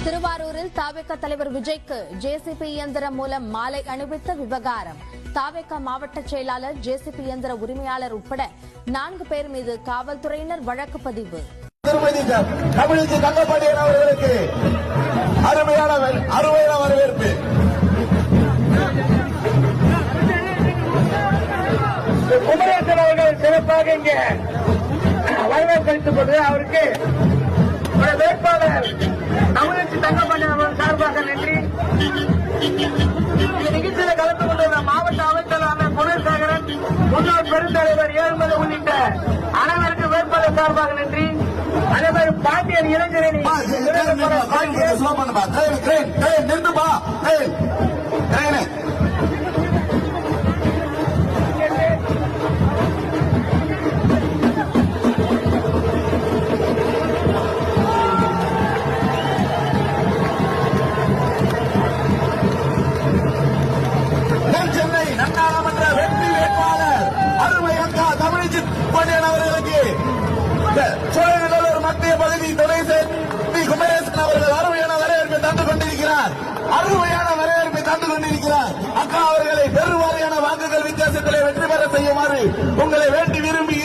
திருவாரூரில் தாவேக தலைவர் விஜய்க்கு ஜேசிபி இயந்திரம் மூலம் மாலை அணிவித்த விவகாரம். தாவேக மாவட்ட செயலாளர், ஜேசிபி இயந்திர உரிமையாளர் உட்பட 4 பேர் மீது காவல்துறையினர் வழக்கு பதிவு. தமிழிசை தங்கப்பாண்டியன் அவர்களுக்கு அருமையான வரவேற்பு. குமரேசன் அவர்கள் சிறப்பாக இங்கே வரவேற்பளித்துக் கொண்டு அவருக்கு வேட்பாளர் தமிழிசை தங்கப்பாண்டியன் அவர்கள் சார்பாக நன்றி. இந்த நிகழ்ச்சியில் கலந்து கொண்டுள்ள மாவட்ட அமைச்சரான குணசேகரன், முன்னாள் பெருந்தலைவர் ஏழுமலை உள்ளிட்ட அனைவருக்கு வேட்பாளர் சார்பாக நன்றி. அதேமாதிரி பாண்டியன் இளைஞரணி நாடாளுமன்ற வெற்றி வேட்பாளர் அருமை அக்கா தமிழிசை பாண்டியன் அவர்களுக்கு சோழநல்லூர் மத்திய பகுதி துணை சேர்ந்த குமரேசன் அவர்கள் அருமையான வரவேற்பை தந்து கொண்டிருக்கிறார். அக்கா அவர்களை பெருவாரியான வாக்குகள் வித்தியாசத்திலே வெற்றி பெற செய்யுமாறு உங்களை வேண்டி விரும்பி